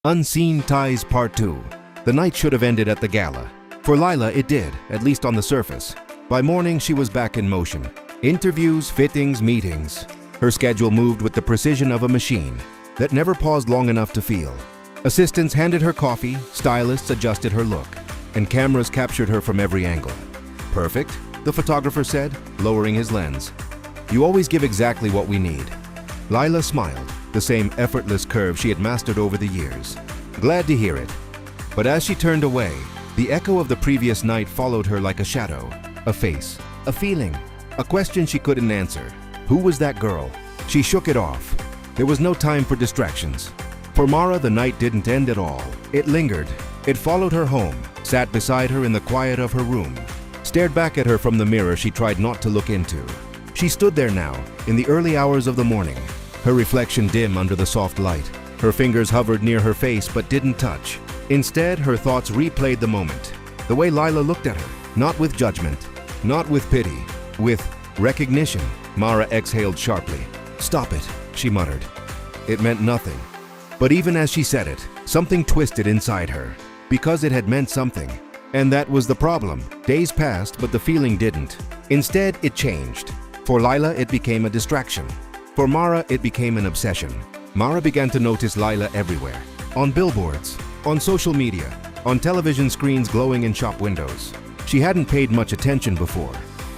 Unseen Ties Part 2. The night should have ended at the gala. For Lila, it did, at least on the surface. By morning, she was back in motion. Interviews, fittings, meetings. Her schedule moved with the precision of a machine that never paused long enough to feel. Assistants handed her coffee, stylists adjusted her look, and cameras captured her from every angle. Perfect, the photographer said, lowering his lens. You always give exactly what we need. Lila smiled, the same effortless curve she had mastered over the years. Glad to hear it. But as she turned away, the echo of the previous night followed her like a shadow, a face, a feeling, a question she couldn't answer. Who was that girl? She shook it off. There was no time for distractions. For Mara, the night didn't end at all. It lingered. It followed her home, sat beside her in the quiet of her room, stared back at her from the mirror she tried not to look into. She stood there now, in the early hours of the morning, her reflection dim under the soft light. Her fingers hovered near her face but didn't touch. Instead, her thoughts replayed the moment, the way Lila looked at her, not with judgment, not with pity, with recognition. Mara exhaled sharply. "Stop it," she muttered. It meant nothing. But even as she said it, something twisted inside her, because it had meant something. And that was the problem. Days passed, but the feeling didn't. Instead, it changed. For Lila, it became a distraction. For Mara, it became an obsession. Mara began to notice Lila everywhere. On billboards, on social media, on television screens glowing in shop windows. She hadn't paid much attention before.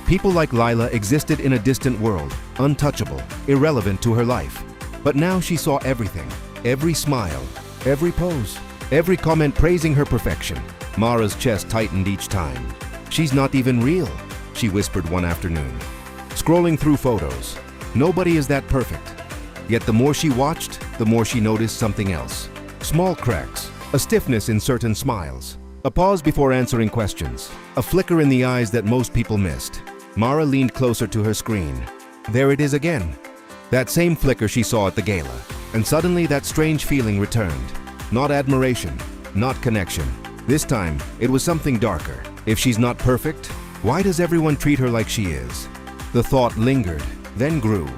People like Lila existed in a distant world, untouchable, irrelevant to her life. But now she saw everything. Every smile, every pose, every comment praising her perfection. Mara's chest tightened each time. "She's not even real," she whispered one afternoon. Scrolling through photos, nobody is that perfect. Yet the more she watched, the more she noticed something else. Small cracks, a stiffness in certain smiles, a pause before answering questions, a flicker in the eyes that most people missed. Mara leaned closer to her screen. There it is again. That same flicker she saw at the gala. And suddenly that strange feeling returned. Not admiration, not connection. This time, it was something darker. If she's not perfect, why does everyone treat her like she is? The thought lingered, then grew,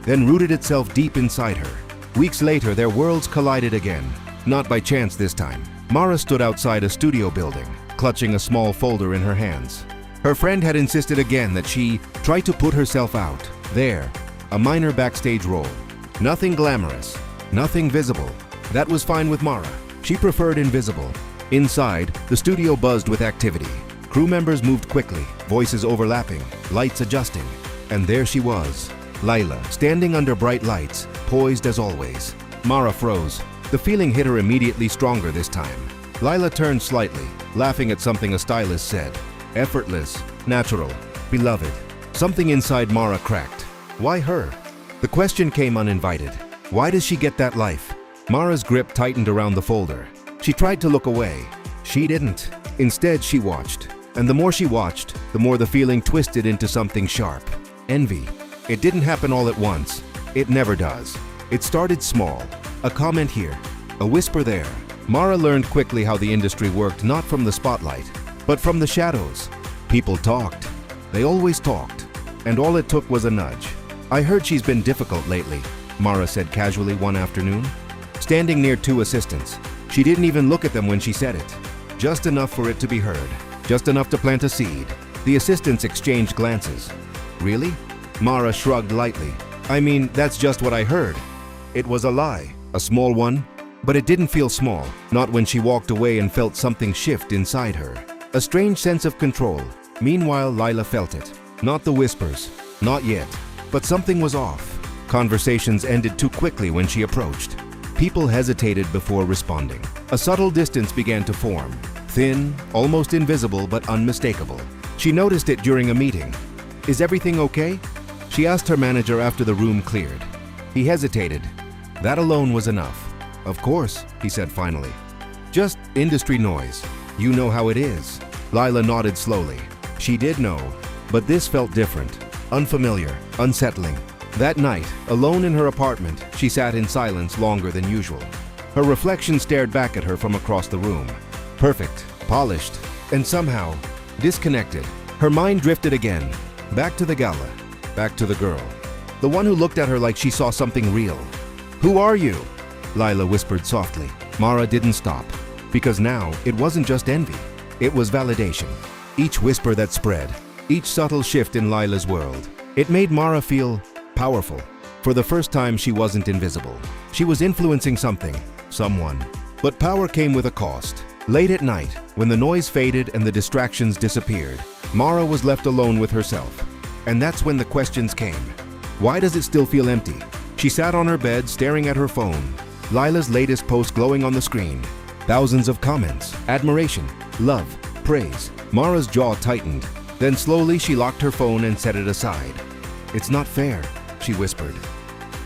then rooted itself deep inside her. Weeks later, their worlds collided again. Not by chance this time. Mara stood outside a studio building, clutching a small folder in her hands. Her friend had insisted again that she try to put herself out. There, a minor backstage role. Nothing glamorous, nothing visible. That was fine with Mara. She preferred invisible. Inside, the studio buzzed with activity. Crew members moved quickly, voices overlapping, lights adjusting. And there she was, Lila, standing under bright lights, poised as always. Mara froze. The feeling hit her immediately stronger this time. Lila turned slightly, laughing at something a stylist said. Effortless, natural, beloved. Something inside Mara cracked. Why her? The question came uninvited. Why does she get that life? Mara's grip tightened around the folder. She tried to look away. She didn't. Instead, she watched. And the more she watched, the more the feeling twisted into something sharp. Envy. It didn't happen all at once. It never does. It started small. A comment here, a whisper there. Mara learned quickly how the industry worked, not from the spotlight, but from the shadows. People talked. They always talked. And all it took was a nudge. "I heard she's been difficult lately," Mara said casually one afternoon. Standing near two assistants, she didn't even look at them when she said it. Just enough for it to be heard. Just enough to plant a seed. The assistants exchanged glances. "Really?" Mara shrugged lightly. "I mean, that's just what I heard." It was a lie. A small one. But it didn't feel small. Not when she walked away and felt something shift inside her. A strange sense of control. Meanwhile, Lila felt it. Not the whispers. Not yet. But something was off. Conversations ended too quickly when she approached. People hesitated before responding. A subtle distance began to form. Thin, almost invisible, but unmistakable. She noticed it during a meeting. "Is everything okay?" She asked her manager after the room cleared. He hesitated. That alone was enough. "Of course," he said finally. "Just industry noise. You know how it is." Lila nodded slowly. She did know, but this felt different. Unfamiliar, unsettling. That night, alone in her apartment, she sat in silence longer than usual. Her reflection stared back at her from across the room. Perfect, polished, and somehow disconnected. Her mind drifted again, back to the gala, back to the girl. The one who looked at her like she saw something real. "Who are you?" Lila whispered softly. Mara didn't stop, because now it wasn't just envy, it was validation. Each whisper that spread, each subtle shift in Lila's world, it made Mara feel powerful. For the first time, she wasn't invisible. She was influencing something, someone. But power came with a cost. Late at night, when the noise faded and the distractions disappeared, Mara was left alone with herself. And that's when the questions came. Why does it still feel empty? She sat on her bed, staring at her phone. Lila's latest post glowing on the screen. Thousands of comments, admiration, love, praise. Mara's jaw tightened. Then slowly she locked her phone and set it aside. "It's not fair," she whispered.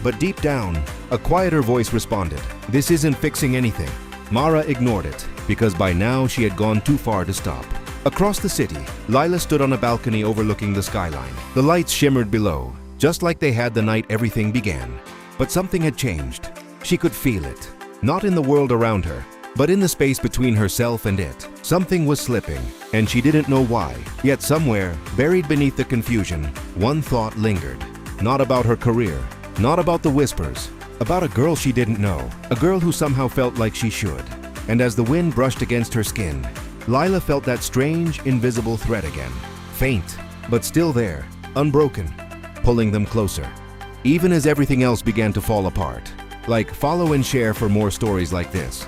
But deep down, a quieter voice responded, "This isn't fixing anything." Mara ignored it, because by now she had gone too far to stop. Across the city, Lila stood on a balcony overlooking the skyline. The lights shimmered below, just like they had the night everything began. But something had changed. She could feel it. Not in the world around her, but in the space between herself and it. Something was slipping, and she didn't know why. Yet somewhere, buried beneath the confusion, one thought lingered. Not about her career, not about the whispers, about a girl she didn't know, a girl who somehow felt like she should. And as the wind brushed against her skin, Lila felt that strange, invisible thread again. Faint, but still there, unbroken, pulling them closer. Even as everything else began to fall apart. Follow and share for more stories like this.